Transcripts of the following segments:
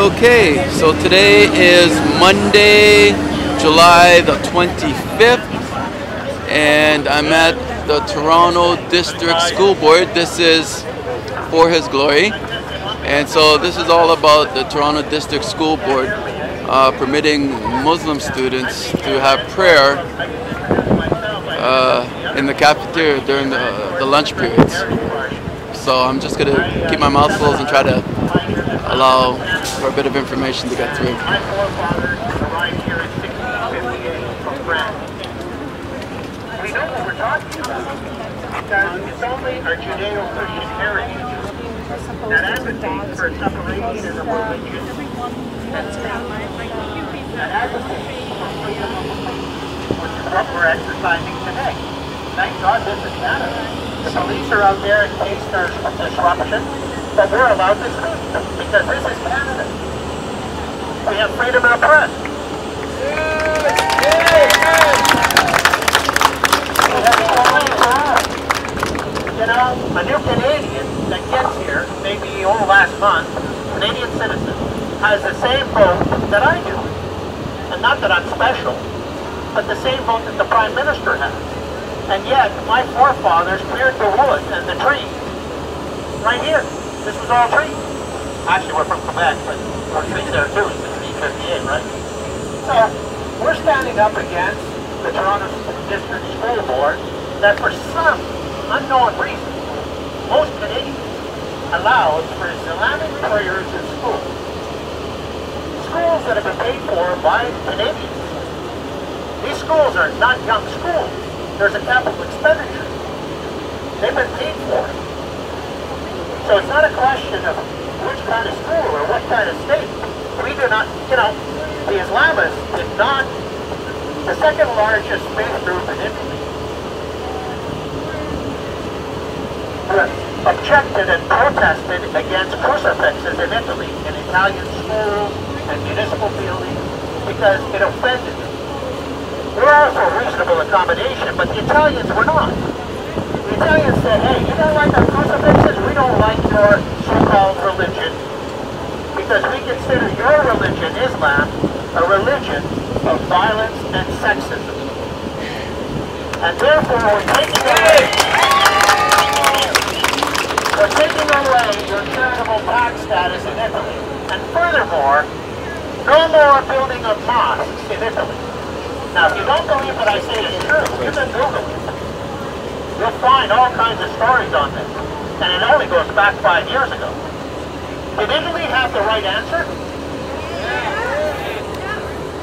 Okay, so today is Monday, July the 25th, and I'm at the Toronto District School Board. This is for His Glory, and so this is all about the Toronto District School Board permitting Muslim students to have prayer in the cafeteria during the lunch periods. So I'm just going to keep my mouth closed and try to allow for a bit of information to get through. My forefathers arrived here in 1658 from France. We know what we're talking about because it's only our Judeo-Christian heritage that advocates for separation of religion and state. That advocates for freedom of belief, which is what we're exercising today. Thank God this is Canada. The police are out there in case there's disruption, but we're allowed to speak because this is Canada. We have freedom of the press. We have equality for all. You know, a new Canadian that gets here, maybe last month, Canadian citizen, has the same vote that I do. And not that I'm special, but the same vote that the Prime Minister has. And yet, my forefathers cleared the wood and the trees right here. This was all trees. Actually, we're from Quebec, but there were trees there too in 1658, right? So, we're standing up against the Toronto District School Board that for some unknown reason, most Canadians allowed for Islamic prayers in schools. Schools that have been paid for by Canadians. These schools are not young schools. There's a capital expenditure. They've been paid for it. So it's not a question of which kind of school or what kind of state. We do not, you know, the Islamists did not, the second largest faith group in Italy, objected and protested against crucifixes in Italy, in Italian schools and municipal buildings, because it offended them. We're all for reasonable accommodation, but the Italians were not. The Italians said, hey, you don't like our crucifixes? We don't like your so-called religion, because we consider your religion, Islam, a religion of violence and sexism. And therefore, we're taking away your charitable tax status in Italy. And furthermore, no more building of mosques in Italy. Now, if you don't believe what I say is true, you can Google it. You'll find all kinds of stories on this. And it only goes back 5 years ago. Did Italy have the right answer?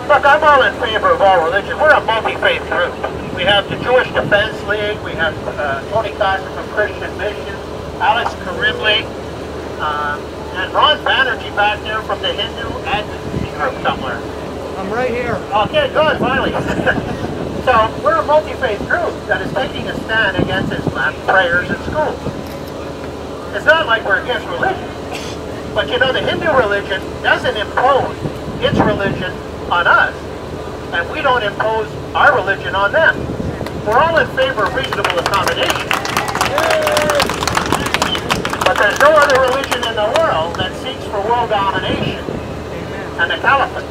Look, I'm all in favor of all religion. We're a multi-faith group. We have the Jewish Defense League, we have Tony Costa from Christian Mission, Alex Karimli, and Ron Banerjee back there from the Hindu Advocacy Group somewhere. I'm right here. Okay, good, finally. So, we're a multi-faith group that is taking a stand against Islam prayers in schools. It's not like we're against religion. But you know, the Hindu religion doesn't impose its religion on us, and we don't impose our religion on them. We're all in favor of reasonable accommodation. But there's no other religion in the world that seeks for world domination and the caliphate.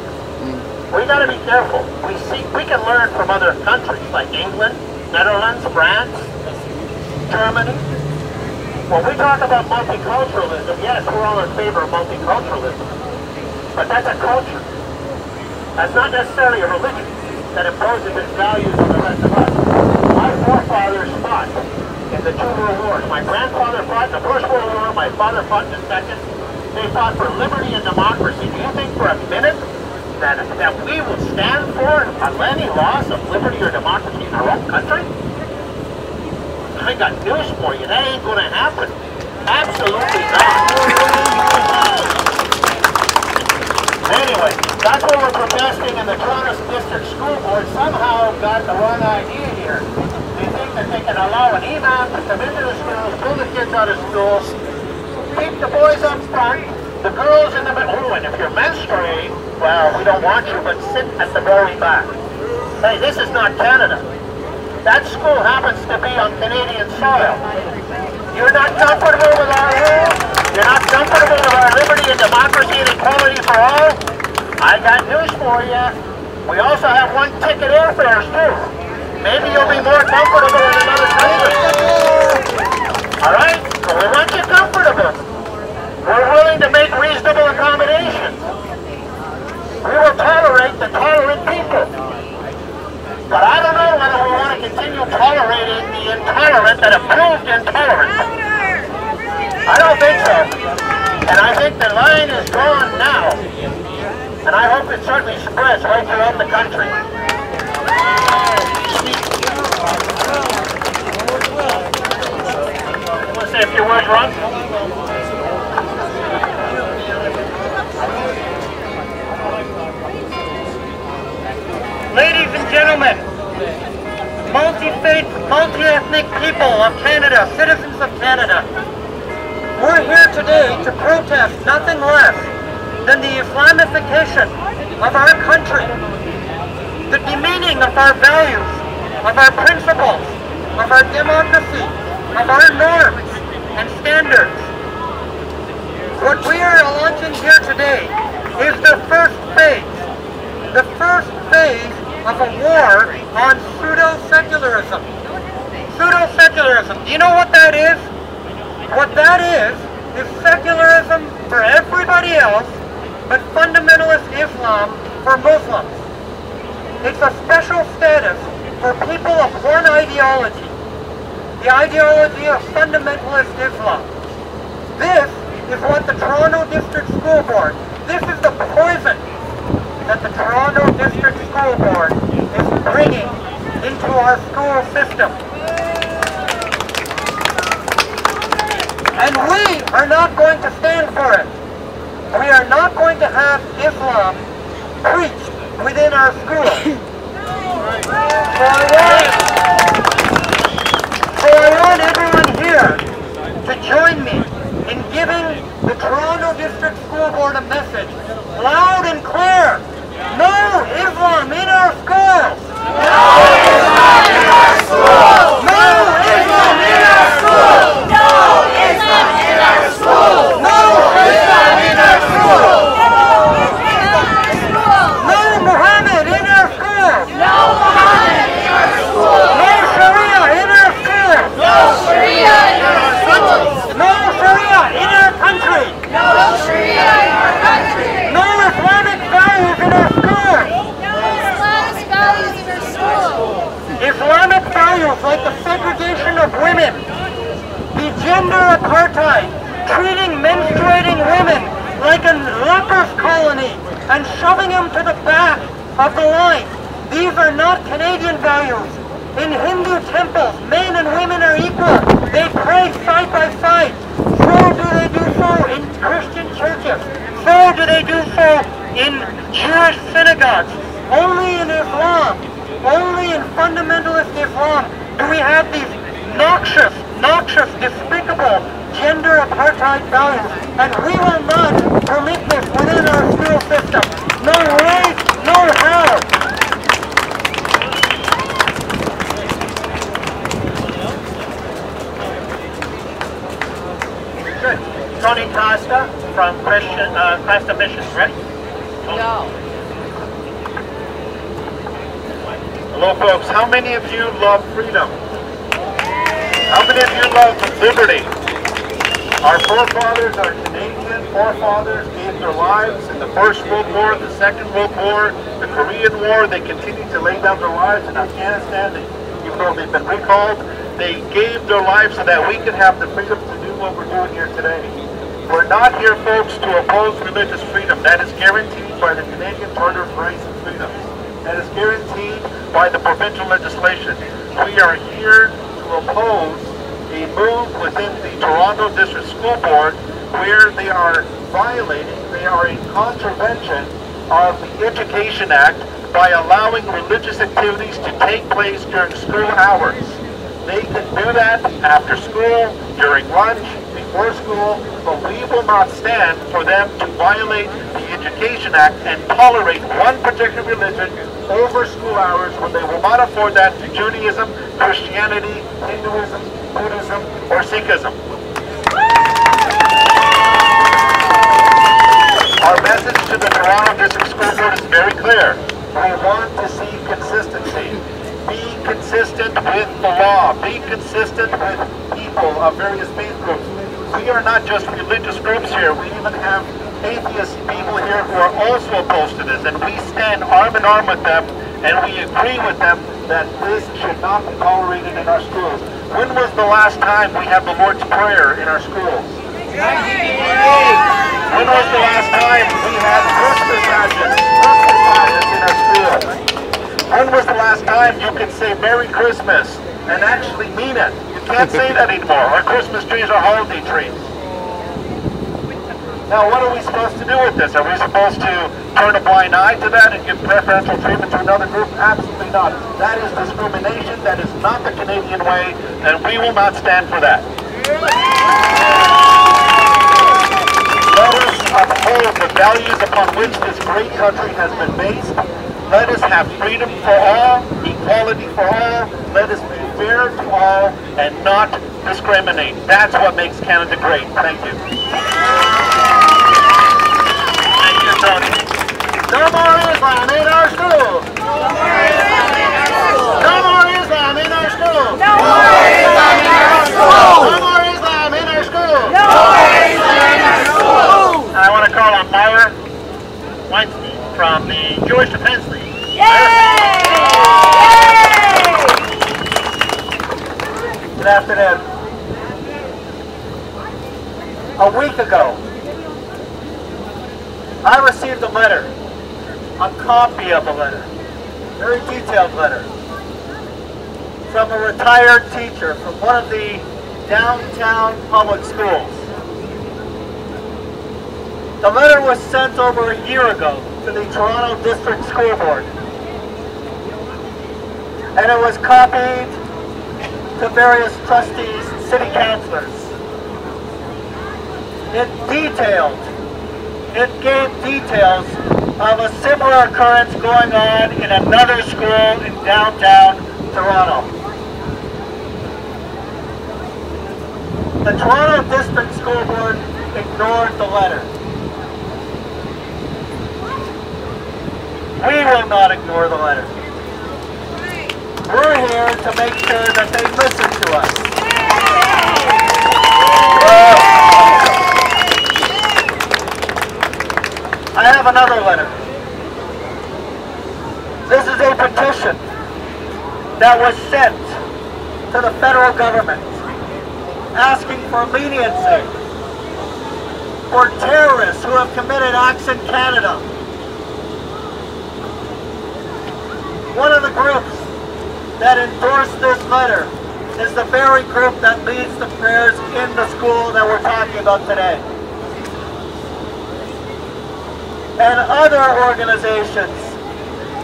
We got to be careful. We can learn from other countries like England, Netherlands, France, Germany. When we talk about multiculturalism, yes, we're all in favor of multiculturalism. But that's a culture. That's not necessarily a religion that imposes its values on the rest of us. My forefathers fought in the 2 world wars. My grandfather fought in the First World War. My father fought in the Second. They fought for liberty and democracy. Do you think for a minute that we will stand for any loss of liberty or democracy in our own country? I got news for you. That ain't going to happen. Absolutely not. Anyway, that's what we're protesting, and the Toronto District School Board somehow got the wrong idea here. They think that they can allow an imam to come into the schools, pull the kids out of schools, keep the boys up front, the girls in the middle. Oh, and if you're menstruating, well, we don't want you, but sit at the very back. Hey, this is not Canada. That school happens to be on Canadian soil. You're not comfortable with our rules? You're not comfortable with our liberty and democracy and equality for all? I got news for you. We also have one-ticket airfares too. Maybe you'll be more comfortable in another country. All right? So we want you comfortable. We're willing to make reasonable accommodations. We will tolerate the tolerant people. But I don't know whether we want to continue tolerating the intolerant that have proved intolerant. I don't think so. And I think the line is gone now. And I hope it certainly spreads right throughout the country. You want to say a few words, Ron? Ladies and gentlemen, multi-faith, multi-ethnic people of Canada, citizens of Canada, we're here today to protest nothing less than the Islamification of our country, the demeaning of our values, of our principles, of our democracy, of our norms and standards. What we are launching here today is the first phase of a war on pseudo-secularism. Pseudo-secularism. Do you know what that is? What that is secularism for everybody else, but fundamentalist Islam for Muslims. It's a special status for people of one ideology, the ideology of fundamentalist Islam. This is what the Toronto District School Board, this is the poison that the Toronto District School Board is bringing into our school system. And we are not going to stand for it. We are not going to have Islam preached within our schools. So I want everyone here to join me in giving the Toronto District School Board a message, loud and clear. No Islam in our schools! No Islam in our schools! No Islam in our schools! No Islam in our schools! No Islam in our schools! No Muhammad in our schools! No Muhammad in our schools! No Sharia in our schools! No Sharia in our schools! No Sharia in our country! No Sharia in our country! No Islamic values in our schools! No Islamic values in our schools! Islamic values like the segregation of women, the gender apartheid, treating menstruating women like a leper's colony and shoving them to the back of the line. These are not Canadian values. In Hindu temples, men and women are equal. They pray side by side. So do they do so in Christian churches. So do they do so in Jewish synagogues. Only in Islam, only in fundamentalist Islam do we have these noxious, despicable gender apartheid values. And we will not permit this within our school system. No way, no how. Good. Tony Costa from Costa Missions. Ready? No. Hello folks, how many of you love freedom? How many of you love liberty? Our forefathers, our Canadian forefathers gave their lives in the First World War, the Second World War, the Korean War. They continued to lay down their lives in Afghanistan. Even though they've been recalled, they gave their lives so that we could have the freedom to do what we're doing here today. We're not here, folks, to oppose religious freedom. That is guaranteed by the Canadian Charter of Rights and Freedoms. That is guaranteed by the provincial legislation. We are here to oppose a move within the Toronto District School Board where they are violating, they are in contravention of the Education Act by allowing religious activities to take place during school hours. They can do that after school, during lunch, before school, but we will not stand for them to violate the Education Act and tolerate one particular religion over school hours when they will not afford that to Judaism, Christianity, Hinduism, Buddhism, or Sikhism. school board is very clear. We want to see consistency. Be consistent with the law. Be consistent with people of various faith groups. We are not just religious groups here. We even have atheist people here who are also opposed to this, and we stand arm in arm with them, and we agree with them that this should not be tolerated in our schools. When was the last time we had the Lord's Prayer in our schools? When was the last time we had Christmas pageants in our schools? When was the last time you could say Merry Christmas and actually mean it? You can't say that anymore. Our Christmas trees are holiday trees. Now, what are we supposed to do with this? Are we supposed to turn a blind eye to that and give preferential treatment to another group? Absolutely not. That is discrimination. That is not the Canadian way, and we will not stand for that. Let us uphold the values upon which this great country has been based. Let us have freedom for all, equality for all. Let us be fair to all and not discriminate. That's what makes Canada great. Thank you. Thank you, Tony. No more Islam in our schools. No more Islam in our schools. No more Islam in our schools. No more Islam in our schools. No more Islam in our schools. No more Islam in our schools. I want to call on Meyer Weinstein from the Jewish Defense League. Yay! Good afternoon. A week ago, I received a letter, a copy of a letter, very detailed letter, from a retired teacher from one of the downtown public schools. The letter was sent over a year ago to the Toronto District School Board, and it was copied to various trustees and city councillors. It gave details of a similar occurrence going on in another school in downtown Toronto. The Toronto District School Board ignored the letter. We will not ignore the letter. We're here to make sure that they listen to us. I have another letter. This is a petition that was sent to the federal government asking for leniency for terrorists who have committed acts in Canada. One of the groups that endorsed this letter is the very group that leads the prayers in the school that we're talking about today. And other organizations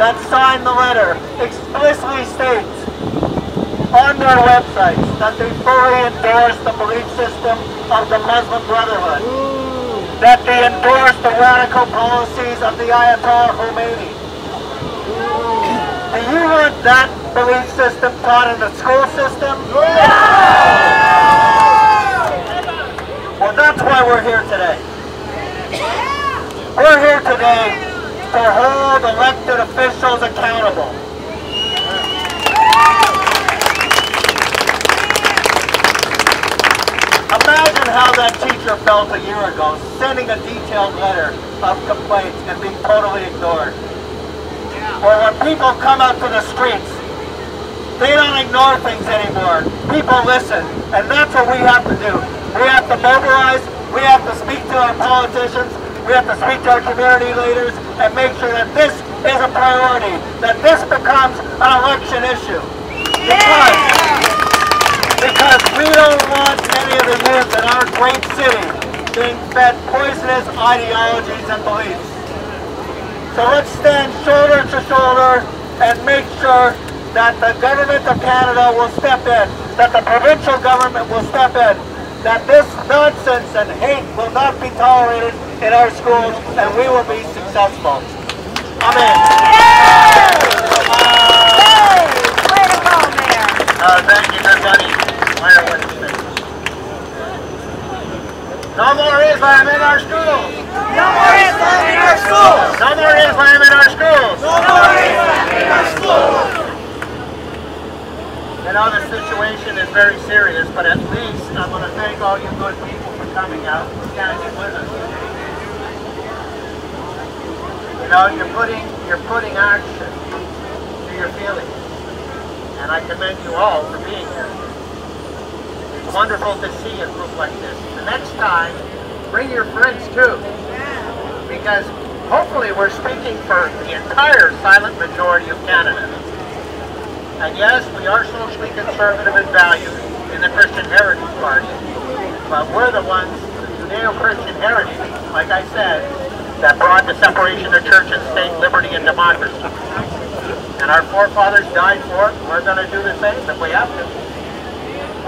that signed the letter explicitly state on their websites that they fully endorse the belief system of the Muslim Brotherhood, that they endorse the radical policies of the Ayatollah Khomeini. Do you want that belief system taught in the school system? No! Well, that's why we're here today. We're here today to hold elected officials accountable. Imagine how that teacher felt a year ago, sending a detailed letter of complaints and being totally ignored. Well, when people come out to the streets, they don't ignore things anymore. People listen, and that's what we have to do. We have to mobilize, we have to speak to our politicians, we have to speak to our community leaders, and make sure that this is a priority, that this becomes an election issue. Because we don't want any of the youth in our great city being fed poisonous ideologies and beliefs. So let's stand shoulder to shoulder and make sure that the government of Canada will step in, that the provincial government will step in, that this nonsense and hate will not be tolerated in our schools, and we will be successful. Amen. Way to go, Mayor. Thank you, everybody. No more Islam in our schools. No more Islam in our schools. No more Islam. Islam in our schools! No more Islam in our schools! You know, the situation is very serious, but at least I'm going to thank all you good people for coming out and standing with us today. You know, you're putting action to your feelings, and I commend you all for being here. It's wonderful to see a group like this. The next time, bring your friends too, because hopefully we're speaking for the entire silent majority of Canada. And yes, we are socially conservative in values in the Christian Heritage Party, but we're the ones, the Judeo-Christian heritage, like I said, that brought the separation of church and state, liberty and democracy. And our forefathers died for it. We're going to do the same if we have to.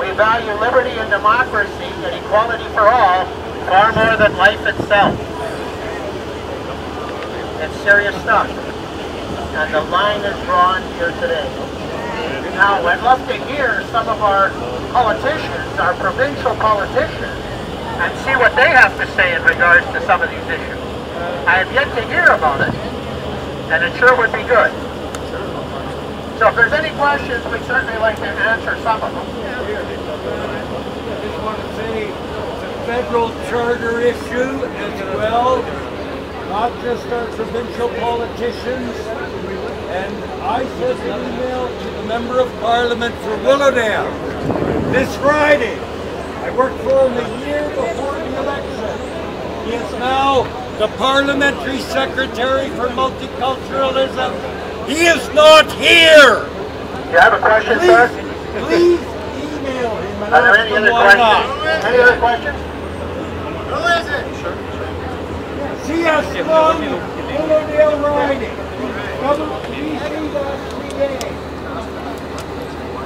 We value liberty and democracy and equality for all far more than life itself. It's serious stuff. And the line is drawn here today. Now, I'd love to hear some of our politicians, our provincial politicians, and see what they have to say in regards to some of these issues. I have yet to hear about it, and it sure would be good. So if there's any questions, we'd certainly like to answer some of them. I just want to say it's a federal charter issue as well, not just our provincial politicians. And I sent an email to the Member of Parliament for Willowdale this Friday. I worked for him a year before the election. He is now the Parliamentary Secretary for Multiculturalism. He is not here! You have a question, sir? Please email him and Are there ask any him other why questions? not. Any other questions? Who is it? C.S. Lund, Willowdale Riding.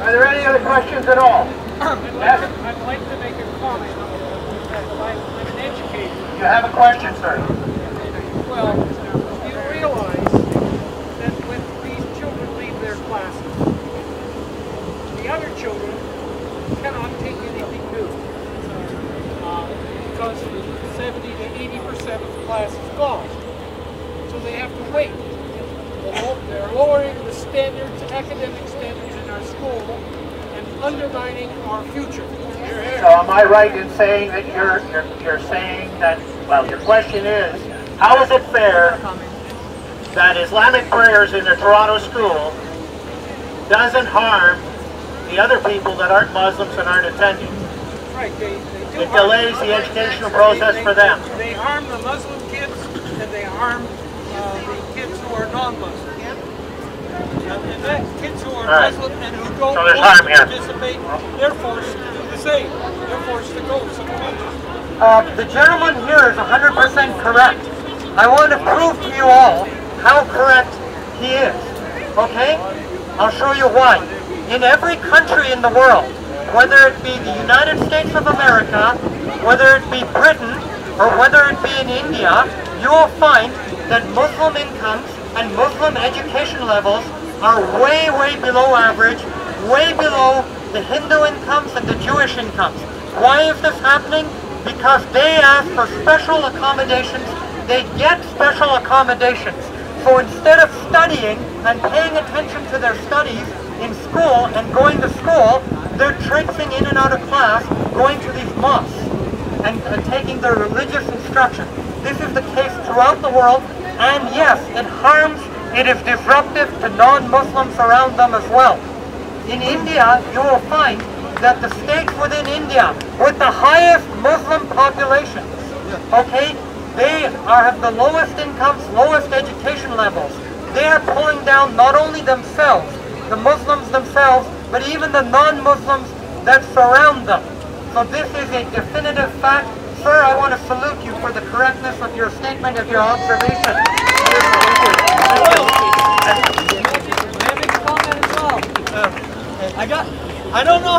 Are there any other questions at all? Yes? I'd like to make a comment. I'm an educator. You have a question, sir? Well, you realize that when these children leave their classes, the other children cannot take anything new because 70 to 80% of the class is gone. So they have to wait. They're lowering the standards, academic standards in our school and undermining our future. So am I right in saying that you're saying that, well, your question is, how is it fair that Islamic prayers in the Toronto school doesn't harm the other people that aren't Muslims and aren't attending? Right, it delays the educational process for them. They harm the Muslim kids and they harm the kids who are non-Muslim. And that kids who are Muslim and who don't want to participate, they're forced to do the same. They're forced to go somewhere. The gentleman here is 100% correct. I want to prove to you all how correct he is. Okay? I'll show you why. In every country in the world, whether it be the United States of America, whether it be Britain, or whether it be in India, you will find that Muslim incomes and Muslim education levels are way, way below average, way below the Hindu incomes and the Jewish incomes. Why is this happening? Because they ask for special accommodations, they get special accommodations. So instead of studying and paying attention to their studies in school and going to school, they're traipsing in and out of class, going to these mosques and taking their religious instruction. This is the case throughout the world, and yes, it harms, it is disruptive to non-Muslims around them as well. In India, you will find that the states within India with the highest Muslim populations, okay, they have the lowest incomes, lowest education levels. They are pulling down not only themselves, the Muslims themselves, but even the non-Muslims that surround them. So this is a definitive fact. Sir, I want to salute you for the correctness of your statement, of your observation. I don't know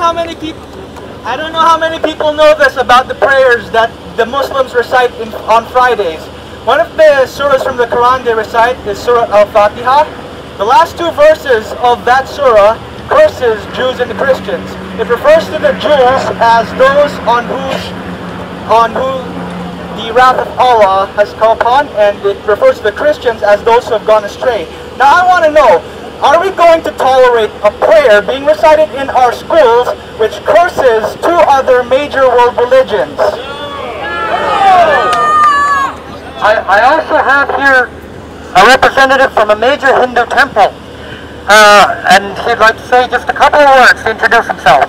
how many people know this about the prayers that the Muslims recite on Fridays. One of the surahs from the Quran they recite is Surah Al-Fatiha. The last two verses of that surah curses Jews and the Christians. It refers to the Jews as those on who the the wrath of Allah has come upon, and it refers to the Christians as those who have gone astray. Now I want to know, are we going to tolerate a prayer being recited in our schools which curses two other major world religions? I also have here a representative from a major Hindu temple, and he'd like to say just a couple of words to introduce himself.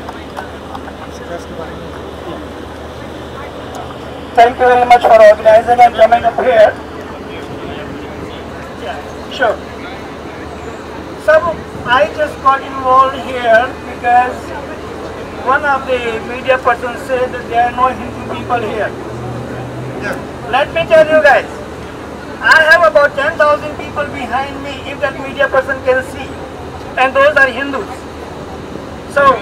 Thank you very much for organizing and coming up here. Sure. So I just got involved here because one of the media persons said that there are no Hindu people here. Let me tell you guys, I have about 10,000 people behind me, if that media person can see, and those are Hindus. So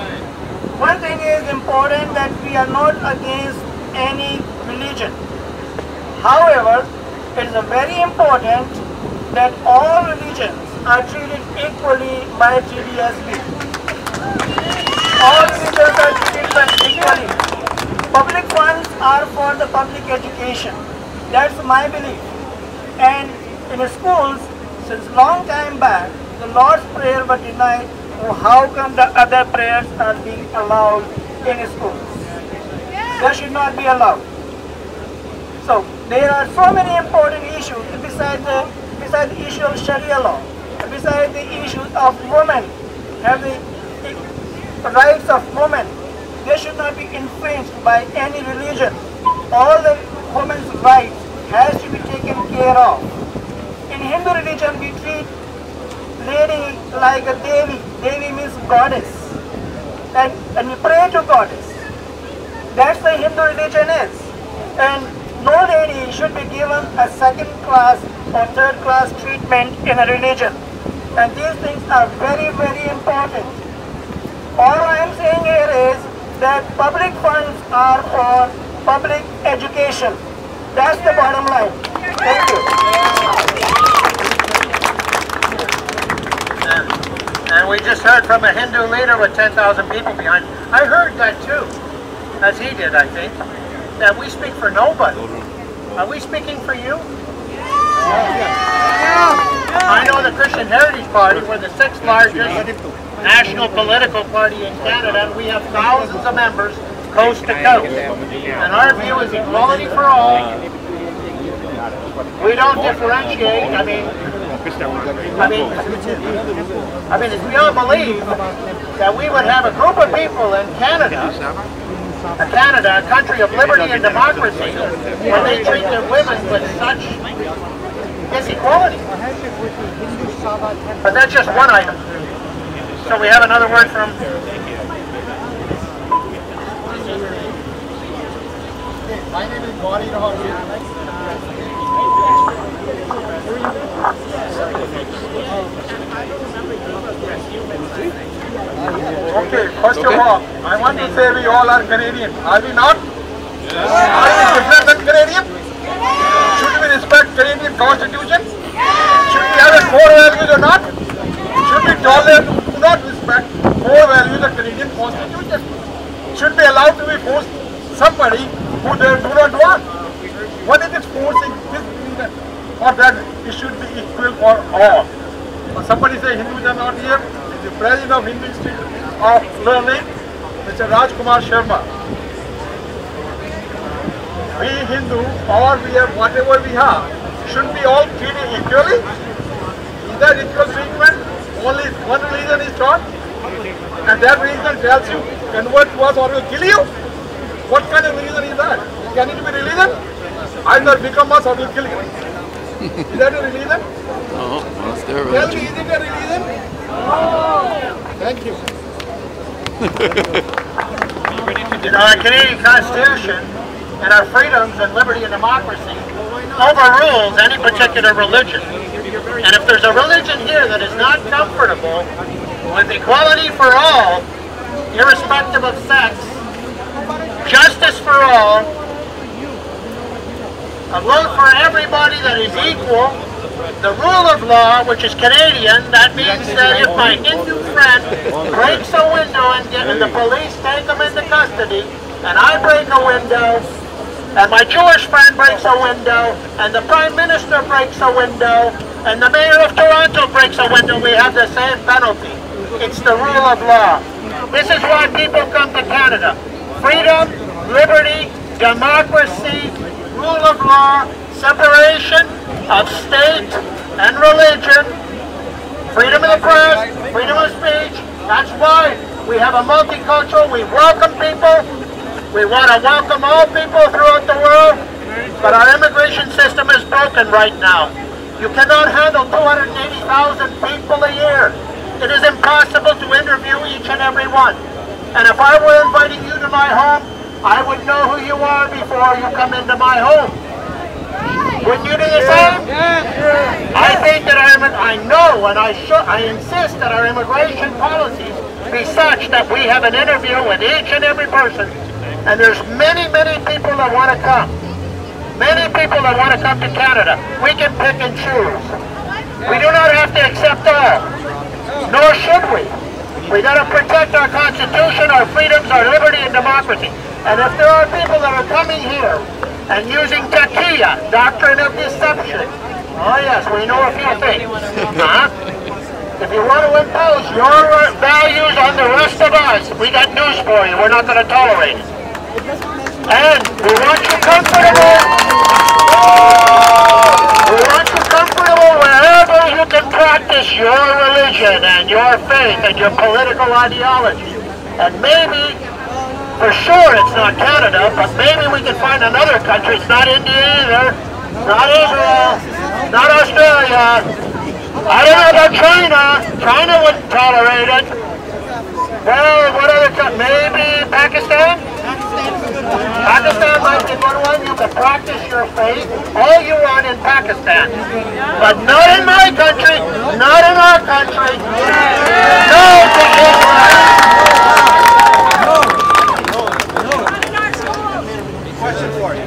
one thing is important, that we are not against any religion. However, it is very important that all religions are treated equally by TDSB. All religions are treated equally. Public funds are for the public education. That's my belief. And in the schools, since long time back, the Lord's Prayer was denied. So how come the other prayers are being allowed in schools? They should not be allowed. So there are so many important issues besides the issue of Sharia law, besides the issues of women, have the rights of women. They should not be infringed by any religion. All the women's rights has to be taken care of. In Hindu religion, we treat lady like a Devi. Devi means goddess. And we pray to goddess. That's the Hindu religion is. And no lady should be given a second class or third class treatment in a religion. And these things are very, very important. All I am saying here is that public funds are for public education. That's the bottom line. Thank you. And we just heard from a Hindu leader with 10,000 people behind. I heard that too, as he did, I think, that we speak for nobody. Are we speaking for you? I know the Christian Heritage Party, we're the 6th largest national political party in Canada, and we have thousands of members coast to coast. And our view is equality for all. We don't differentiate. I mean, it's beyond belief that we would have a group of people in Canada, a country of liberty and democracy, where they treat their women with such disequality. But that's just one item. So we have another word from... My name is Gauri Rahul. Okay, first of all, I want to say we all are Canadian. Are we not? Yes. Are we different than Canadian? Should we respect Canadian Constitution? Should we have a core values or not? Should we tolerate do not respect core values of Canadian Constitution? Should be allowed to be forced somebody who they do not want? What is it forcing this reason? Or that it should be equal for all? Or somebody say Hindus are not here. The president of Hindu Institute of Learning, Mr. Rajkumar Sharma. We Hindu, or we have whatever we have, should be all treated equally? Is that equal treatment? Only one religion is taught, and that religion tells you, convert to us or we'll kill you? What kind of religion is that? Can it be religion? Either become us or we'll kill you. Is that a religion? Oh, that's their Tell me, religion. is it a religion? Oh. Thank you. You know, our Canadian Constitution and our freedoms and liberty and democracy overrules any particular religion. And if there's a religion here that is not comfortable with equality for all, irrespective of sex, justice for all, a vote for everybody that is equal, the rule of law, which is Canadian, that means that if my Hindu friend breaks a window and the police take him into custody, and I break a window, and my Jewish friend breaks a window, and the Prime Minister breaks a window, and the Mayor of Toronto breaks a window, we have the same penalty. It's the rule of law. This is why people come to Canada. Freedom, liberty, democracy, rule of law, separation of state and religion, freedom of the press, freedom of speech. That's why we have a multicultural, we welcome people. We want to welcome all people throughout the world, but our immigration system is broken right now. You cannot handle 280,000 people a year. It is impossible to interview each and every one. And if I were inviting you to my home, I would know who you are before you come into my home. Wouldn't you do the same? I think that I know and I insist that our immigration policies be such that we have an interview with each and every person. And there's many, many people that want to come. Many people that want to come to Canada. We can pick and choose. We do not have to accept all. Nor should we. We got to protect our Constitution, our freedoms, our liberty, and democracy. And if there are people that are coming here and using taqiyya, doctrine of deception, oh yes, we know a few things. If you want to impose your values on the rest of us, we got news for you. We're not going to tolerate it. And we want you comfortable. We want you comfortable wherever you can practice your religion and your faith and your political ideology. And maybe, for sure it's not Canada, but maybe we can find another country. It's not India either, not Israel, not Australia. I don't know about China. China wouldn't tolerate it. Well, what other country? Maybe Pakistan? Pakistan might be one. You can practice your faith all you want in Pakistan. But not in my country, not in our country. No to Israel. Question for you.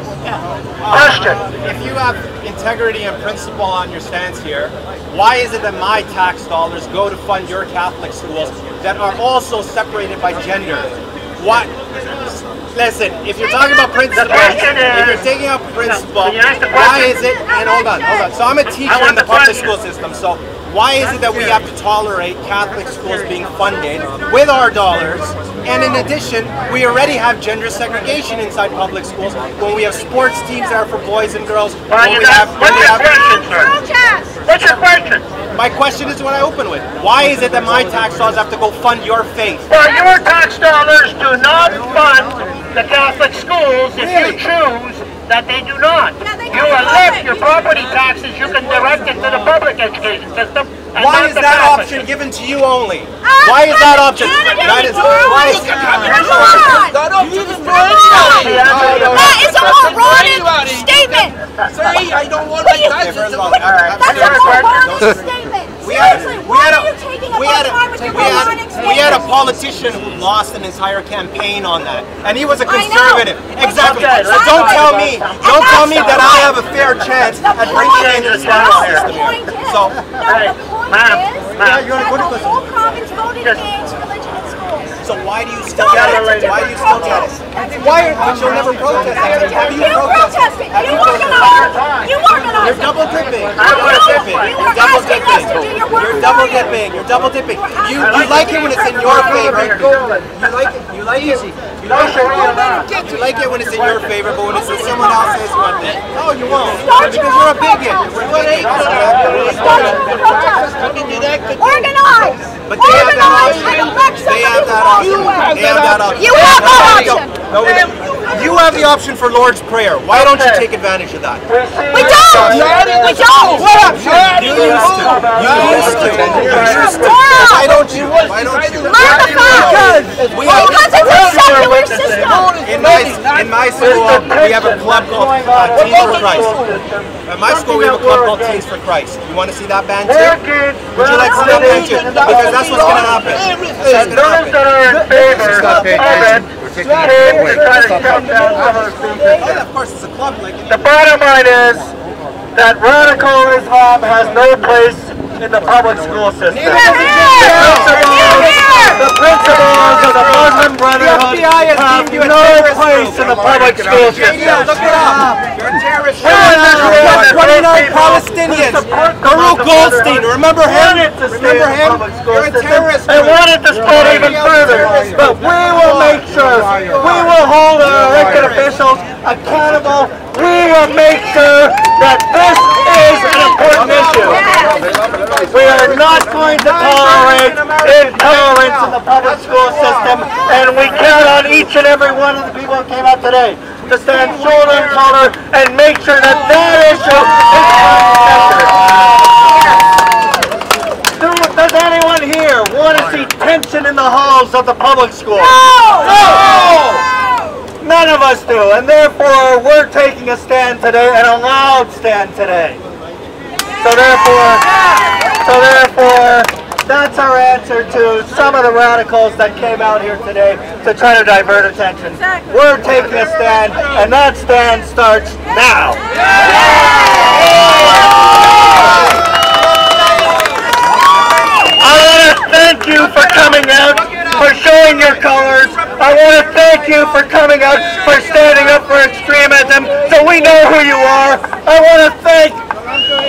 Question. If you have integrity and principle on your stance here, why is it that my tax dollars go to fund your Catholic schools that are also separated by gender? What? Listen, if you're talking about principle, if you're taking up principle, why is it, and hold on. So I'm a teacher in the public school system, so why is it that we have to tolerate Catholic schools being funded with our dollars? And in addition, we already have gender segregation inside public schools when we have sports teams that are for boys and girls. What's your question, sir? What's your question? My question is what I open with. Why is it that my tax dollars have to go fund your faith? Well, your tax dollars do not fund the Catholic schools if you choose that they do not. You elect your property taxes, you can direct it to the public education system. Why is that option given to you only? Why is that option? That is why is that is a moronic statement. Say I don't want my taxes. That's a moronic statement. Seriously, why are you taking up our time with your moronic statement? We had a politician who lost an entire campaign on that, and he was a conservative. Exactly. So don't tell me that I have a fair chance at bringing in this system here. So, the whole province voted against religion in schools. So why do you still get it? Why do you still get it? Why aren't you never protesting? Have you protested? You organized. You organized. You're double dipping. You're double dipping. You're double dipping. You're double dipping. You like it when it's in your favor. You like it. You like it. You like it when it's in your favor, but when it's in someone else's, oh, you won't. Because you're a bigot. Organize. But they have that option. They have that option. They have that option. You have that option. You have the option for Lord's Prayer. Why don't you take advantage of that? We don't. We don't. What option? You used to. You used to. Why don't you? Why don't you? Learn the facts. Because it's a secular system. In my school, we have a club called Teens for Christ. At my school, we have a club called Teens for Christ. You want to see that band too? Would you like to see that band too? Because that's what's going to happen. That's going to happen. Those that are in favor of it, of course, it's a club. The bottom line is that radical Islam has no place in the public school system. The principles of the Muslim Brotherhood have no place in the public school system. Look it up. You're a terrorist. We understand that 29 Palestinians. Baruch Goldstein. Remember him? Remember him? You're a terrorist. They wanted to spread even further. But we will make sure, we will hold our elected officials accountable. We will make sure that this is an important issue. We are not going to tolerate intolerance in the public school system, and we count on each and every one of the people who came out today to stand shoulder to shoulder and make sure that that issue is protected. Does anyone here want to see tension in the halls of the public school? No! None of us do, and therefore we're taking a stand today, and a loud stand today. So therefore, that's our answer to some of the radicals that came out here today to try to divert attention. We're taking a stand, and that stand starts now. I want to thank you for coming out, for showing your colors. I want to thank you for coming out, for standing up for extremism, so we know who you are. I want to thank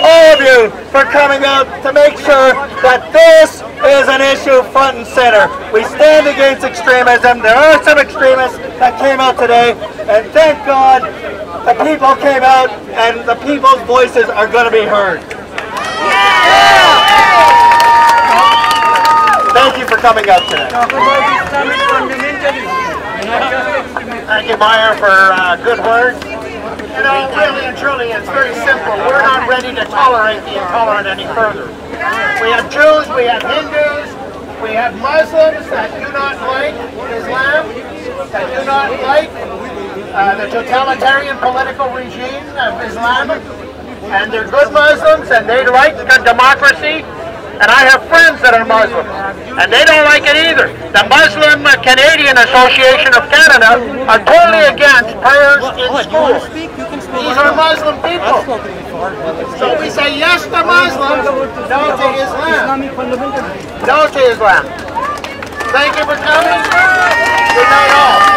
all of you for coming out to make sure that this is an issue front and center. We stand against extremism. There are some extremists that came out today, and thank God the people came out, and the people's voices are going to be heard. Thank you for coming out today. Thank you, Meyer, for good words. You know, really and truly, it's very simple. We're not ready to tolerate the intolerant any further. We have Jews, we have Hindus, we have Muslims that do not like Islam, that do not like the totalitarian political regime of Islam, and they're good Muslims, and they like democracy. And I have friends that are Muslim, and they don't like it either. The Muslim Canadian Association of Canada are totally against prayers in schools. These are Muslim people. So we say yes to Muslims, no to Islam. No to Islam. Thank you for coming. Good night all.